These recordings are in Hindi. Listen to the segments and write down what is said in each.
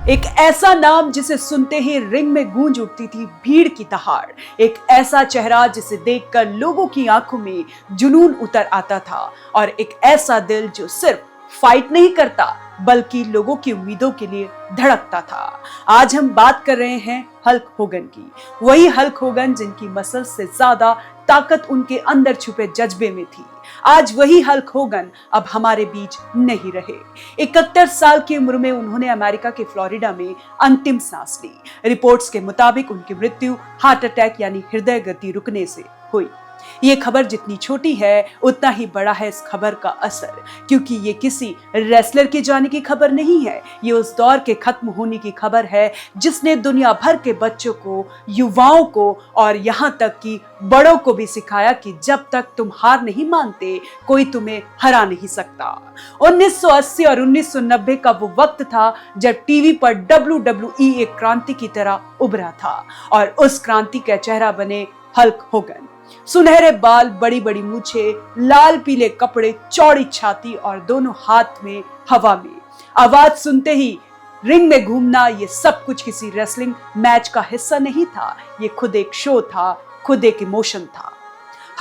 एक ऐसा नाम जिसे सुनते ही रिंग में गूंज उठती थी भीड़ की दहाड़। एक ऐसा चेहरा जिसे देखकर लोगों की आंखों में जुनून उतर आता था। और एक ऐसा दिल जो सिर्फ फाइट नहीं करता बल्कि लोगों की उम्मीदों के लिए धड़कता था। आज हम बात कर रहे हैं हल्क होगन की। वही हल्क होगन जिनकी मसल से ज्यादा ताकत उनके अंदर छुपे जज्बे में थी। आज वही हल्क होगन अब हमारे बीच नहीं रहे। 71 साल की उम्र में उन्होंने अमेरिका के फ्लोरिडा में अंतिम सांस ली। रिपोर्ट्स के मुताबिक उनकी मृत्यु हार्ट अटैक यानी हृदय गति रुकने से हुई। ये खबर जितनी छोटी है उतना ही बड़ा है इस खबर का असर, क्योंकि ये किसी रेसलर के जाने की खबर नहीं है। ये उस दौर के खत्म होने की खबर है जिसने दुनिया भर के बच्चों को, युवाओं को और यहाँ तक कि बड़ों को भी सिखाया कि जब तक तुम हार नहीं मानते कोई तुम्हें हरा नहीं सकता। 1980 और 1990 का वो वक्त था जब टीवी पर WWE एक क्रांति की तरह उभरा था और उस क्रांति का चेहरा बने हल्क होगन। सुनहरे बाल, बड़ी बड़ी मूछें, लाल पीले कपड़े, चौड़ी छाती और दोनों हाथ में हवा में। आवाज सुनते ही रिंग में घूमना, ये सब कुछ किसी रेसलिंग मैच का हिस्सा नहीं था। ये खुद एक शो था, खुद एक इमोशन था।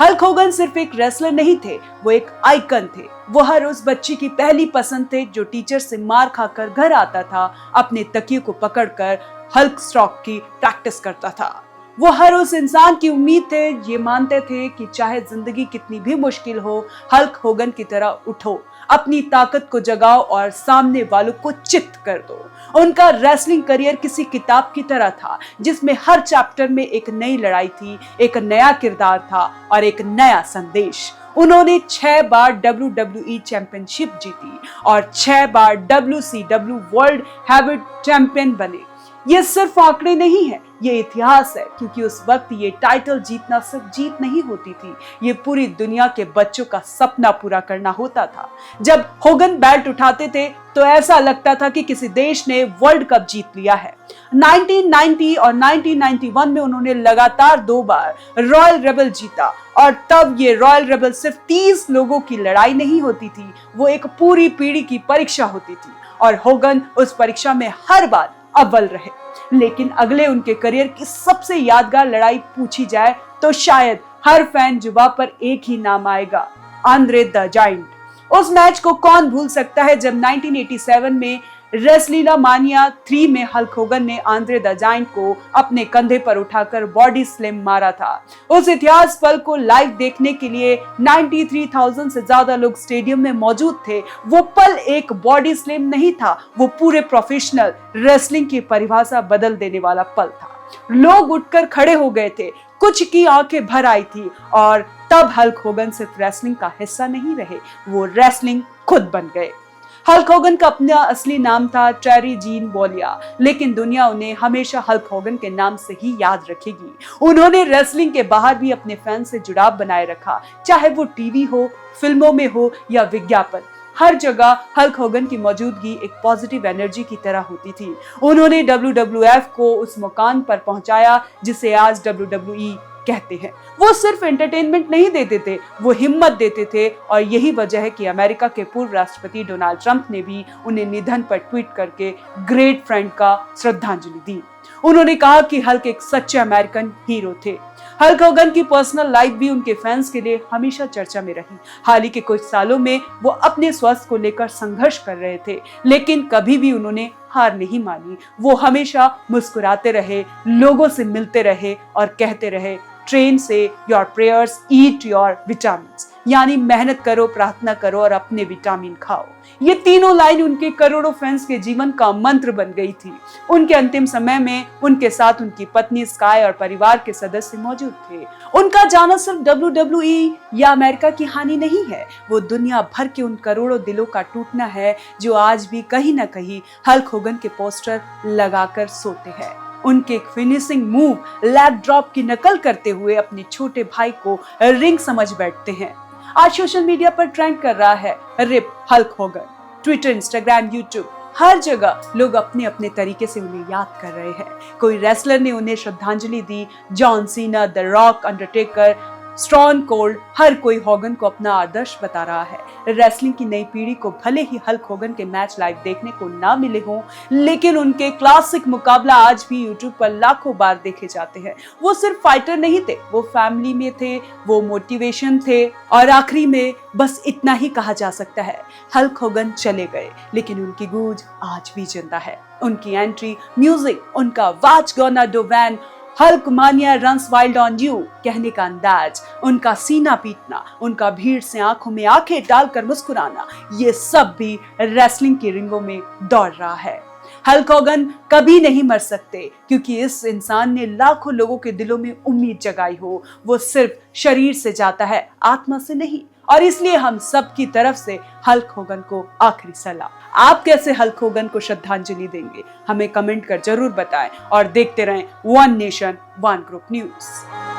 हल्क होगन सिर्फ एक रेसलर नहीं थे, वो एक आइकन थे। वो हर उस बच्ची की पहली पसंद थे जो टीचर से मार खाकर घर आता था, अपने तकिए को पकड़कर हल्क स्ट्रोक की प्रैक्टिस करता था। वो हर उस इंसान की उम्मीद थे, ये मानते थे कि चाहे जिंदगी कितनी भी मुश्किल हो, हल्क होगन की तरह उठो, अपनी ताकत को जगाओ और सामने वालों को चित्त कर दो। उनका रेसलिंग करियर किसी किताब की तरह था जिसमें हर चैप्टर में एक नई लड़ाई थी, एक नया किरदार था और एक नया संदेश। उन्होंने 6 बार WWE चैंपियनशिप जीती और 6 बार WCW वर्ल्ड हैवीवेट चैंपियन बने। ये सिर्फ आंकड़े नहीं है, ये इतिहास है, क्योंकि उस वक्त ये टाइटल जीतना सिर्फ जीत नहीं होती थी, ये पूरी दुनिया के बच्चों का सपना पूरा करना होता था। जब होगन बेल्ट उठाते थे तो ऐसा लगता था कि किसी देश ने वर्ल्ड कप जीत लिया है। 1990 और 1991 में उन्होंने लगातार 2 बार रॉयल रेबल जीता और तब ये रॉयल रेबल सिर्फ 30 लोगों की लड़ाई नहीं होती थी, वो एक पूरी पीढ़ी की परीक्षा होती थी और होगन उस परीक्षा में हर बार अव्वल रहे। लेकिन अगले उनके करियर की सबसे यादगार लड़ाई पूछी जाए तो शायद हर फैन जुबान पर एक ही नाम आएगा, आंद्रे द जायंट। उस मैच को कौन भूल सकता है जब 1987 में रेसलिंगमानिया 3 में हल्क होगन ने आंद्रे द जायंट को अपने कंधे पर उठाकर बॉडी स्लैम मारा था। उस इतिहास पल को लाइव देखने के लिए 93,000 से ज्यादा लोग स्टेडियम में मौजूद थे। वो पल एक बॉडी स्लैम नहीं था, वो पूरे प्रोफेशनल रेसलिंग की परिभाषा बदल देने वाला पल था। लोग उठकर खड़े हो गए थे, कुछ की आंखें भर आई थी और तब हल्क होगन सिर्फ रेसलिंग का हिस्सा नहीं रहे, वो रेसलिंग खुद बन गए। हल्क होगन का अपना असली नाम था टेरी जीन बोलिया, लेकिन दुनिया उन्हें हमेशा हल्क होगन के नाम से ही याद रखेगी। उन्होंने रेसलिंग के बाहर भी अपने फैन से जुड़ाव बनाए रखा, चाहे वो टीवी हो, फिल्मों में हो या विज्ञापन। हर जगह हल्क होगन की मौजूदगी एक पॉजिटिव एनर्जी की तरह होती थी। उन्होंने WWF को उस मुकाम पर पहुंचाया जिसे आज WWE कहते हैं। वो सिर्फ एंटरटेनमेंट नहीं देते थे, वो हिम्मत देते थे और यही वजह है कि अमेरिका के पूर्व राष्ट्रपति डोनाल्ड ट्रंप ने भी उन्हें निधन पर ट्वीट करके ग्रेट फ्रेंड का श्रद्धांजलि दी। उन्होंने कहा कि हल्क एक सच्चे अमेरिकन हीरो थे। हल्क होगन की पर्सनल लाइफ भी उनके फैंस के लिए हमेशा चर्चा में रही। हाल ही के कुछ सालों में वो अपने स्वास्थ्य को लेकर संघर्ष कर रहे थे, लेकिन कभी भी उन्होंने हार नहीं मानी। वो हमेशा मुस्कुराते रहे, लोगों से मिलते रहे और कहते रहे, ट्रेन से your prayers, eat your vitamins, यानी मेहनत करो, प्रार्थना करो और अपने विटामिन खाओ। ये तीनों लाइन उनके करोड़ों फैंस के जीवन का मंत्र बन गई थी। उनके अंतिम समय में उनके साथ उनकी पत्नी स्काई और परिवार के सदस्य मौजूद थे। उनका जाना सिर्फ WWE या अमेरिका की हानि नहीं है, वो दुनिया भर के उन करोड़ों दिलों का टूटना है जो आज भी कहीं ना कहीं हल्क होगन के पोस्टर लगाकर सोते हैं। उनके फिनिशिंग मूव, लैग ड्रॉप की नकल करते हुए अपने छोटे भाई को रिंग समझ बैठते हैं। आज सोशल मीडिया पर ट्रेंड कर रहा है RIP Hulk Hogan. Twitter, Instagram, YouTube, हर जगह लोग अपने अपने तरीके से उन्हें याद कर रहे हैं। कोई रेसलर ने उन्हें श्रद्धांजलि दी, John Cena, the Rock, Undertaker, Stone Cold हर कोई होगन को अपना आदर्श बता रहा है। रेसलिंग की नई पीढ़ी को भले ही हल्क होगन के मैच लाइव देखने को ना मिले हों, लेकिन उनके क्लासिक मुकाबला आज भी यूट्यूब पर लाखों बार देखे जाते हैं। वो सिर्फ फाइटर नहीं थे, वो फैमिली में थे, वो मोटिवेशन थे। और आखिरी में बस इतना ही कहा जा सकता है, हल्क होगन चले गए लेकिन उनकी गूंज आज भी जिंदा है। उनकी एंट्री, म्यूजिक, उनका watch gonna do when, Hulk मानिया रन्स वाइल्ड ऑन यू कहने का अंदाज, उनका सीना पीटना, उनका भीड़ से आंखों में आंखें डालकर मुस्कुराना, ये सब भी रेसलिंग की रिंगों में दौड़ रहा है। हल्क होगन कभी नहीं मर सकते क्योंकि इस इंसान ने लाखों लोगों के दिलों में उम्मीद जगाई हो। वो सिर्फ शरीर से जाता है, आत्मा से नहीं। और इसलिए हम सब की तरफ से हल्क होगन को आखिरी सलाम। आप कैसे हल्क होगन को श्रद्धांजलि देंगे, हमें कमेंट कर जरूर बताएं और देखते रहें one nation one group news.